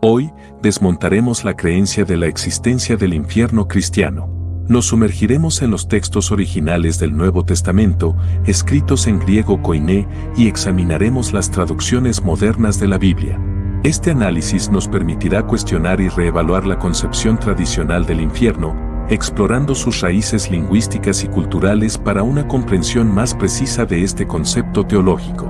Hoy, desmontaremos la creencia de la existencia del infierno cristiano. Nos sumergiremos en los textos originales del Nuevo Testamento, escritos en griego koiné, y examinaremos las traducciones modernas de la Biblia. Este análisis nos permitirá cuestionar y reevaluar la concepción tradicional del infierno, explorando sus raíces lingüísticas y culturales para una comprensión más precisa de este concepto teológico.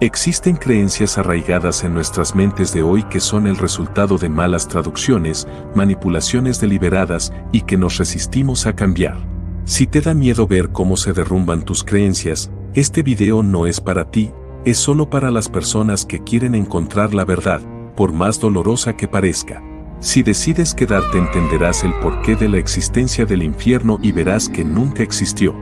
Existen creencias arraigadas en nuestras mentes de hoy que son el resultado de malas traducciones, manipulaciones deliberadas y que nos resistimos a cambiar. Si te da miedo ver cómo se derrumban tus creencias, este video no es para ti, es solo para las personas que quieren encontrar la verdad, por más dolorosa que parezca. Si decides quedarte, entenderás el porqué de la existencia del infierno y verás que nunca existió.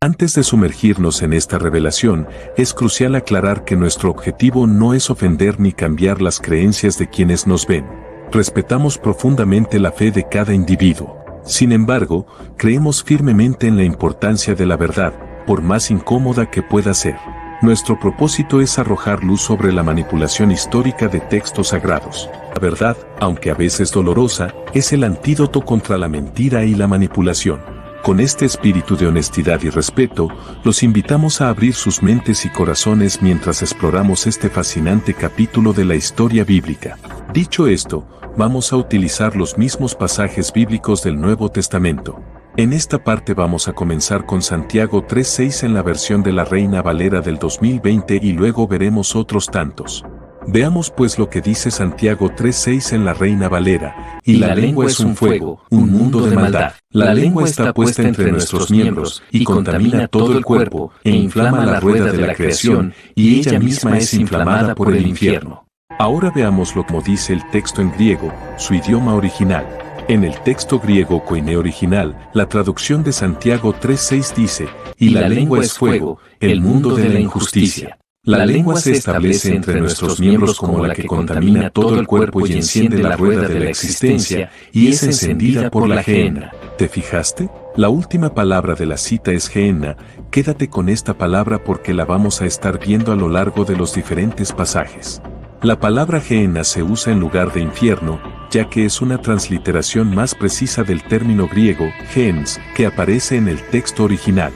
Antes de sumergirnos en esta revelación, es crucial aclarar que nuestro objetivo no es ofender ni cambiar las creencias de quienes nos ven. Respetamos profundamente la fe de cada individuo. Sin embargo, creemos firmemente en la importancia de la verdad, por más incómoda que pueda ser. Nuestro propósito es arrojar luz sobre la manipulación histórica de textos sagrados. La verdad, aunque a veces dolorosa, es el antídoto contra la mentira y la manipulación. Con este espíritu de honestidad y respeto, los invitamos a abrir sus mentes y corazones mientras exploramos este fascinante capítulo de la historia bíblica. Dicho esto, vamos a utilizar los mismos pasajes bíblicos del Nuevo Testamento. En esta parte vamos a comenzar con Santiago 3:6 en la versión de la Reina Valera del 2020 y luego veremos otros tantos. Veamos pues lo que dice Santiago 3:6 en la Reina Valera, y la lengua es un fuego, un mundo de maldad. La lengua está puesta entre nuestros miembros, y contamina todo el cuerpo, e inflama la rueda de la creación, y ella misma es inflamada por el infierno. Ahora veamos lo que dice el texto en griego, su idioma original. En el texto griego koiné original, la traducción de Santiago 3:6 dice, y la lengua es fuego, el mundo de la injusticia. La lengua se establece entre nuestros miembros como la que contamina todo el cuerpo y enciende la rueda de la existencia, y es encendida por la gehenna. ¿Te fijaste? La última palabra de la cita es gehenna. Quédate con esta palabra porque la vamos a estar viendo a lo largo de los diferentes pasajes. La palabra gehenna se usa en lugar de infierno, ya que es una transliteración más precisa del término griego, gens, que aparece en el texto original.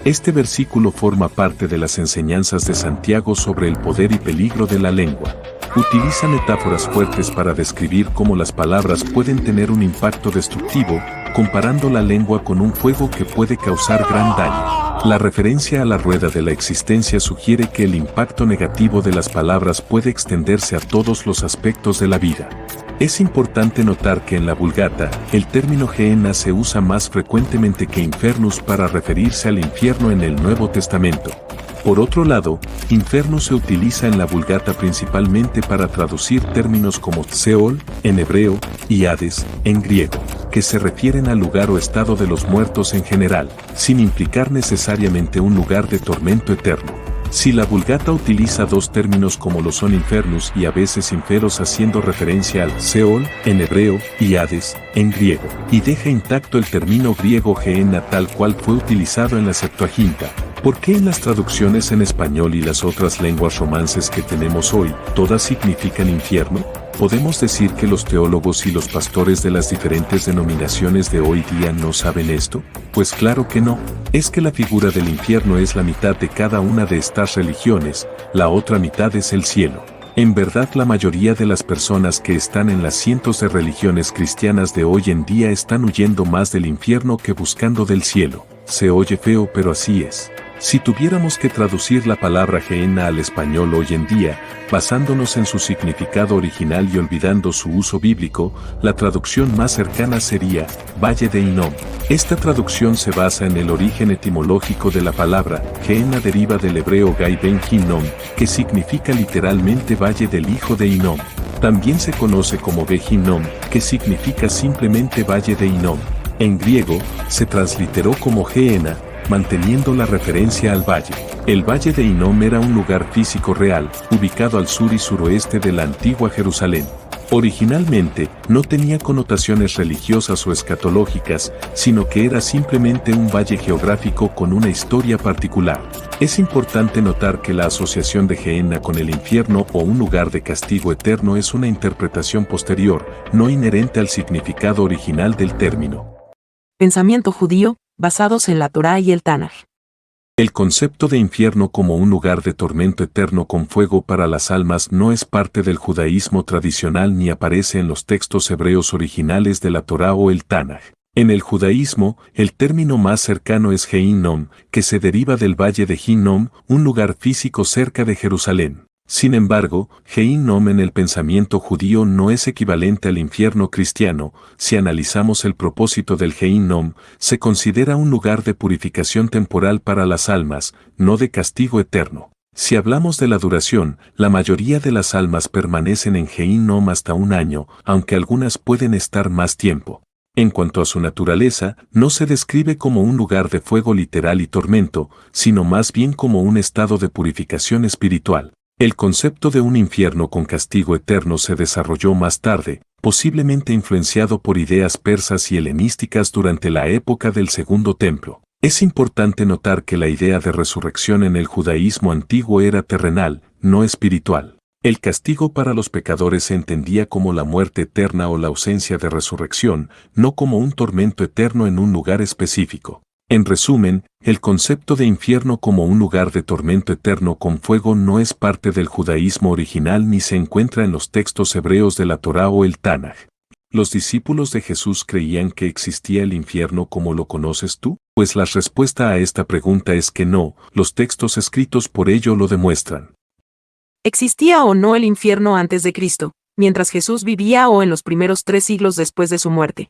Este versículo forma parte de las enseñanzas de Santiago sobre el poder y peligro de la lengua. Utiliza metáforas fuertes para describir cómo las palabras pueden tener un impacto destructivo, comparando la lengua con un fuego que puede causar gran daño. La referencia a la rueda de la existencia sugiere que el impacto negativo de las palabras puede extenderse a todos los aspectos de la vida. Es importante notar que en la Vulgata, el término gehenna se usa más frecuentemente que infernus para referirse al infierno en el Nuevo Testamento. Por otro lado, infierno se utiliza en la Vulgata principalmente para traducir términos como Seol, en hebreo, y Hades, en griego, que se refieren al lugar o estado de los muertos en general, sin implicar necesariamente un lugar de tormento eterno. Si la Vulgata utiliza dos términos como lo son infernus y a veces inferos haciendo referencia al Seol, en hebreo, y Hades, en griego, y deja intacto el término griego gehenna tal cual fue utilizado en la Septuaginta, ¿por qué en las traducciones en español y las otras lenguas romances que tenemos hoy, todas significan infierno? ¿Podemos decir que los teólogos y los pastores de las diferentes denominaciones de hoy día no saben esto? Pues claro que no. Es que la figura del infierno es la mitad de cada una de estas religiones, la otra mitad es el cielo. En verdad, la mayoría de las personas que están en las cientos de religiones cristianas de hoy en día están huyendo más del infierno que buscando del cielo. Se oye feo, pero así es. Si tuviéramos que traducir la palabra gehenna al español hoy en día, basándonos en su significado original y olvidando su uso bíblico, la traducción más cercana sería Valle de Hinnom. Esta traducción se basa en el origen etimológico de la palabra. Gehenna deriva del hebreo Gai Ben Hinnom, que significa literalmente Valle del Hijo de Hinnom. También se conoce como Be Hinnom, que significa simplemente Valle de Hinnom. En griego, se transliteró como gehenna, manteniendo la referencia al valle. El Valle de Hinnom era un lugar físico real, ubicado al sur y suroeste de la antigua Jerusalén. Originalmente, no tenía connotaciones religiosas o escatológicas, sino que era simplemente un valle geográfico con una historia particular. Es importante notar que la asociación de Gehenna con el infierno o un lugar de castigo eterno es una interpretación posterior, no inherente al significado original del término. Pensamiento judío, basados en la Torá y el Tanaj. El concepto de infierno como un lugar de tormento eterno con fuego para las almas no es parte del judaísmo tradicional ni aparece en los textos hebreos originales de la Torá o el Tanaj. En el judaísmo, el término más cercano es Gehinnom, que se deriva del valle de Hinnom, un lugar físico cerca de Jerusalén. Sin embargo, Gehinnom en el pensamiento judío no es equivalente al infierno cristiano. Si analizamos el propósito del Gehinnom, se considera un lugar de purificación temporal para las almas, no de castigo eterno. Si hablamos de la duración, la mayoría de las almas permanecen en Gehinnom hasta un año, aunque algunas pueden estar más tiempo. En cuanto a su naturaleza, no se describe como un lugar de fuego literal y tormento, sino más bien como un estado de purificación espiritual. El concepto de un infierno con castigo eterno se desarrolló más tarde, posiblemente influenciado por ideas persas y helenísticas durante la época del Segundo Templo. Es importante notar que la idea de resurrección en el judaísmo antiguo era terrenal, no espiritual. El castigo para los pecadores se entendía como la muerte eterna o la ausencia de resurrección, no como un tormento eterno en un lugar específico. En resumen, el concepto de infierno como un lugar de tormento eterno con fuego no es parte del judaísmo original ni se encuentra en los textos hebreos de la Torá o el Tanaj. ¿Los discípulos de Jesús creían que existía el infierno como lo conoces tú? Pues la respuesta a esta pregunta es que no, los textos escritos por ello lo demuestran. ¿Existía o no el infierno antes de Cristo, mientras Jesús vivía o en los primeros 3 siglos después de su muerte?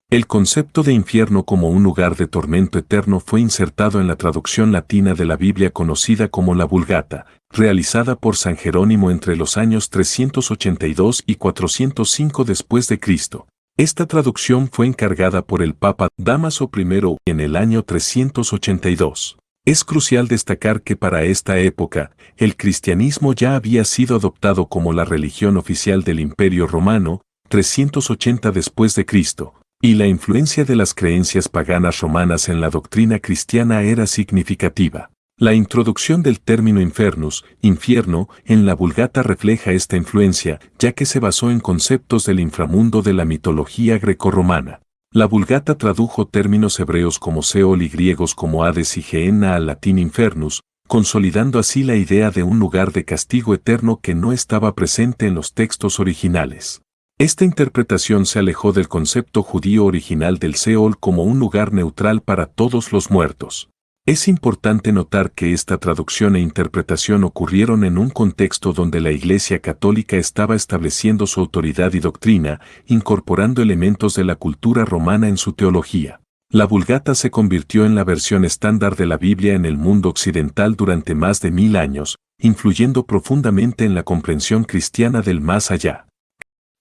El concepto de infierno como un lugar de tormento eterno fue insertado en la traducción latina de la Biblia conocida como la Vulgata, realizada por San Jerónimo entre los años 382 y 405 después de Cristo. Esta traducción fue encargada por el Papa Dámaso I en el año 382. Es crucial destacar que para esta época, el cristianismo ya había sido adoptado como la religión oficial del Imperio Romano, 380 después de Cristo. Y la influencia de las creencias paganas romanas en la doctrina cristiana era significativa. La introducción del término infernus, infierno, en la Vulgata refleja esta influencia, ya que se basó en conceptos del inframundo de la mitología grecorromana. La Vulgata tradujo términos hebreos como Seol y griegos como Hades y Gehenna al latín infernus, consolidando así la idea de un lugar de castigo eterno que no estaba presente en los textos originales. Esta interpretación se alejó del concepto judío original del Seol como un lugar neutral para todos los muertos. Es importante notar que esta traducción e interpretación ocurrieron en un contexto donde la Iglesia Católica estaba estableciendo su autoridad y doctrina, incorporando elementos de la cultura romana en su teología. La Vulgata se convirtió en la versión estándar de la Biblia en el mundo occidental durante más de 1000 años, influyendo profundamente en la comprensión cristiana del más allá.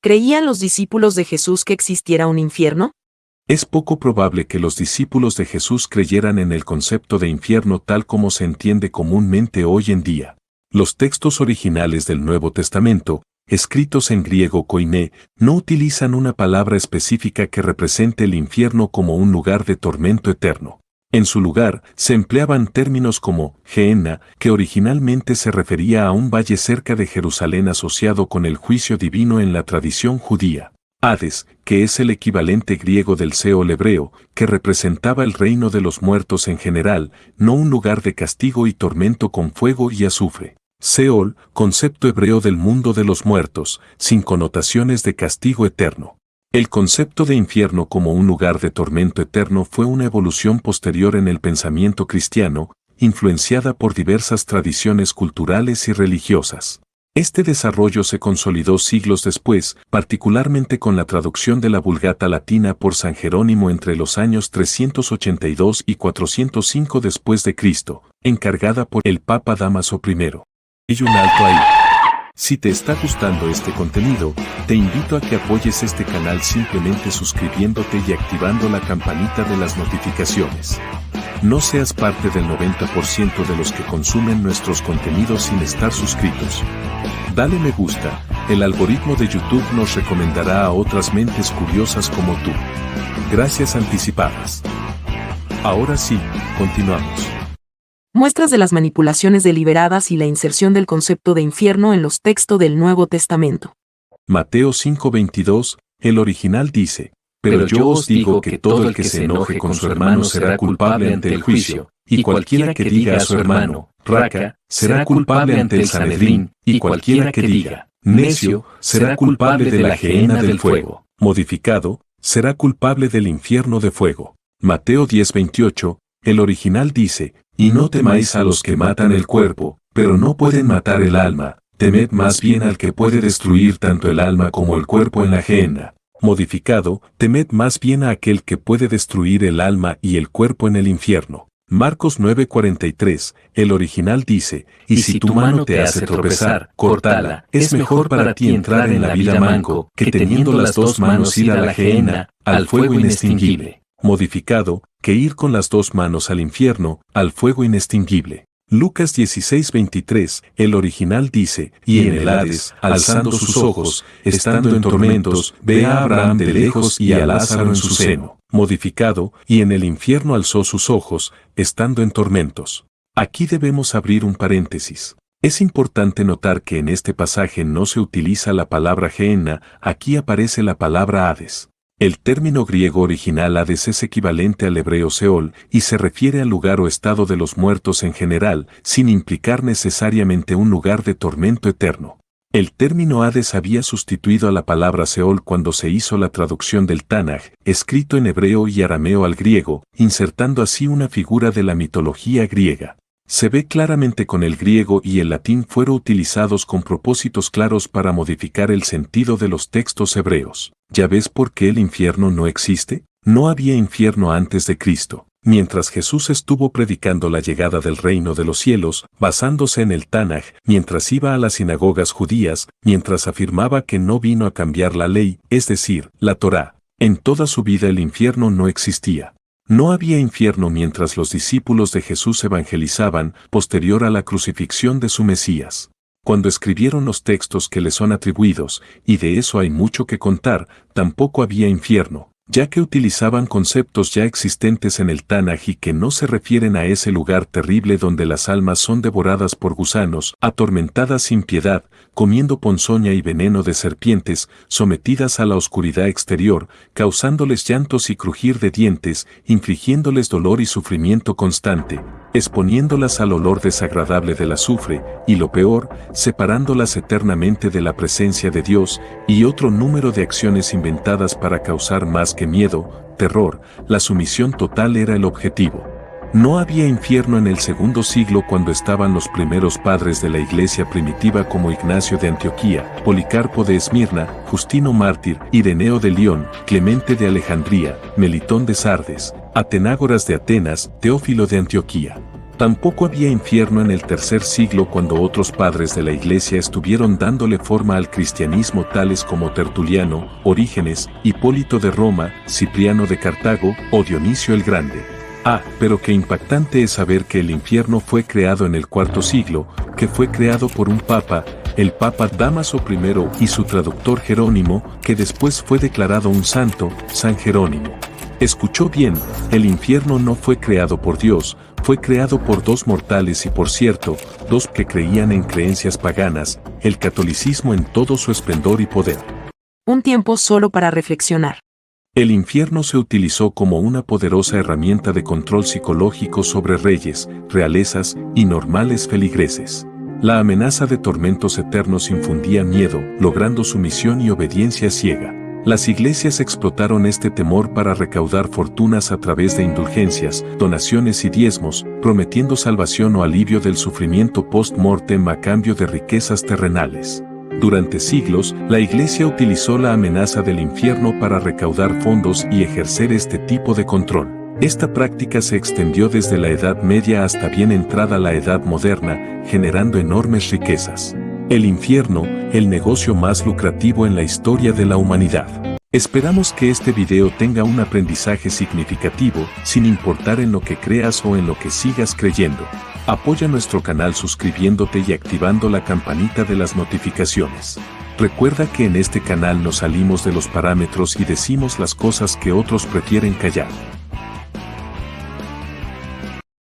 ¿Creían los discípulos de Jesús que existiera un infierno? Es poco probable que los discípulos de Jesús creyeran en el concepto de infierno tal como se entiende comúnmente hoy en día. Los textos originales del Nuevo Testamento, escritos en griego koiné, no utilizan una palabra específica que represente el infierno como un lugar de tormento eterno. En su lugar, se empleaban términos como Gehenna, que originalmente se refería a un valle cerca de Jerusalén asociado con el juicio divino en la tradición judía. Hades, que es el equivalente griego del Seol hebreo, que representaba el reino de los muertos en general, no un lugar de castigo y tormento con fuego y azufre. Seol, concepto hebreo del mundo de los muertos, sin connotaciones de castigo eterno. El concepto de infierno como un lugar de tormento eterno fue una evolución posterior en el pensamiento cristiano, influenciada por diversas tradiciones culturales y religiosas. Este desarrollo se consolidó siglos después, particularmente con la traducción de la Vulgata latina por San Jerónimo entre los años 382 y 405 después de Cristo, encargada por el Papa Dámaso I. Y un alto ahí. Si te está gustando este contenido, te invito a que apoyes este canal simplemente suscribiéndote y activando la campanita de las notificaciones. No seas parte del 90% de los que consumen nuestros contenidos sin estar suscritos. Dale me gusta, el algoritmo de YouTube nos recomendará a otras mentes curiosas como tú. Gracias anticipadas. Ahora sí, continuamos. Muestras de las manipulaciones deliberadas y la inserción del concepto de infierno en los textos del Nuevo Testamento. Mateo 5:22, el original dice: Pero yo os digo que todo el que se enoje con su hermano será culpable ante el juicio, y cualquiera que diga a su hermano, raca, será culpable ante el Sanedrín, y cualquiera que diga, necio, será culpable de la gehenna del fuego. Modificado, será culpable del infierno de fuego. Mateo 10:28, el original dice: Y no temáis a los que matan el cuerpo, pero no pueden matar el alma, temed más bien al que puede destruir tanto el alma como el cuerpo en la gehenna. Modificado, temed más bien a aquel que puede destruir el alma y el cuerpo en el infierno. Marcos 9:43, el original dice: Y si tu mano te hace tropezar, córtala, es mejor para ti entrar en la vida manco, que teniendo las dos manos ir a la gehenna, al fuego inextinguible. Modificado, que ir con las dos manos al infierno, al fuego inextinguible. Lucas 16:23, el original dice: Y en el Hades, alzando sus ojos, estando en tormentos, ve a Abraham de lejos y a Lázaro en su seno. Modificado, y en el infierno alzó sus ojos, estando en tormentos. Aquí debemos abrir un paréntesis. Es importante notar que en este pasaje no se utiliza la palabra gehenna, aquí aparece la palabra Hades. El término griego original Hades es equivalente al hebreo Seol y se refiere al lugar o estado de los muertos en general, sin implicar necesariamente un lugar de tormento eterno. El término Hades había sustituido a la palabra Seol cuando se hizo la traducción del Tanaj, escrito en hebreo y arameo al griego, insertando así una figura de la mitología griega. Se ve claramente con el griego y el latín fueron utilizados con propósitos claros para modificar el sentido de los textos hebreos. ¿Ya ves por qué el infierno no existe? No había infierno antes de Cristo. Mientras Jesús estuvo predicando la llegada del reino de los cielos, basándose en el Tanaj, mientras iba a las sinagogas judías, mientras afirmaba que no vino a cambiar la ley, es decir, la Torá, en toda su vida el infierno no existía. No había infierno mientras los discípulos de Jesús evangelizaban, posterior a la crucifixión de su Mesías. Cuando escribieron los textos que le son atribuidos, y de eso hay mucho que contar, tampoco había infierno, ya que utilizaban conceptos ya existentes en el Tanaj y que no se refieren a ese lugar terrible donde las almas son devoradas por gusanos, atormentadas sin piedad, comiendo ponzoña y veneno de serpientes, sometidas a la oscuridad exterior, causándoles llantos y crujir de dientes, infligiéndoles dolor y sufrimiento constante, exponiéndolas al olor desagradable del azufre, y lo peor, separándolas eternamente de la presencia de Dios, y otro número de acciones inventadas para causar más que miedo, terror, la sumisión total era el objetivo. No había infierno en el segundo siglo cuando estaban los primeros padres de la iglesia primitiva como Ignacio de Antioquía, Policarpo de Esmirna, Justino Mártir, Ireneo de León, Clemente de Alejandría, Melitón de Sardes, Atenágoras de Atenas, Teófilo de Antioquía. Tampoco había infierno en el tercer siglo cuando otros padres de la iglesia estuvieron dándole forma al cristianismo tales como Tertuliano, Orígenes, Hipólito de Roma, Cipriano de Cartago o Dionisio el Grande. Pero qué impactante es saber que el infierno fue creado en el cuarto siglo, que fue creado por un papa, el Papa Dámaso I y su traductor Jerónimo, que después fue declarado un santo, San Jerónimo. Escuchó bien, el infierno no fue creado por Dios, fue creado por dos mortales y por cierto, dos que creían en creencias paganas, el catolicismo en todo su esplendor y poder. Un tiempo solo para reflexionar. El infierno se utilizó como una poderosa herramienta de control psicológico sobre reyes, realezas y normales feligreses. La amenaza de tormentos eternos infundía miedo, logrando sumisión y obediencia ciega. Las iglesias explotaron este temor para recaudar fortunas a través de indulgencias, donaciones y diezmos, prometiendo salvación o alivio del sufrimiento post-mortem a cambio de riquezas terrenales. Durante siglos, la Iglesia utilizó la amenaza del infierno para recaudar fondos y ejercer este tipo de control. Esta práctica se extendió desde la Edad Media hasta bien entrada la Edad Moderna, generando enormes riquezas. El infierno, el negocio más lucrativo en la historia de la humanidad. Esperamos que este video tenga un aprendizaje significativo, sin importar en lo que creas o en lo que sigas creyendo. Apoya nuestro canal suscribiéndote y activando la campanita de las notificaciones. Recuerda que en este canal nos salimos de los parámetros y decimos las cosas que otros prefieren callar.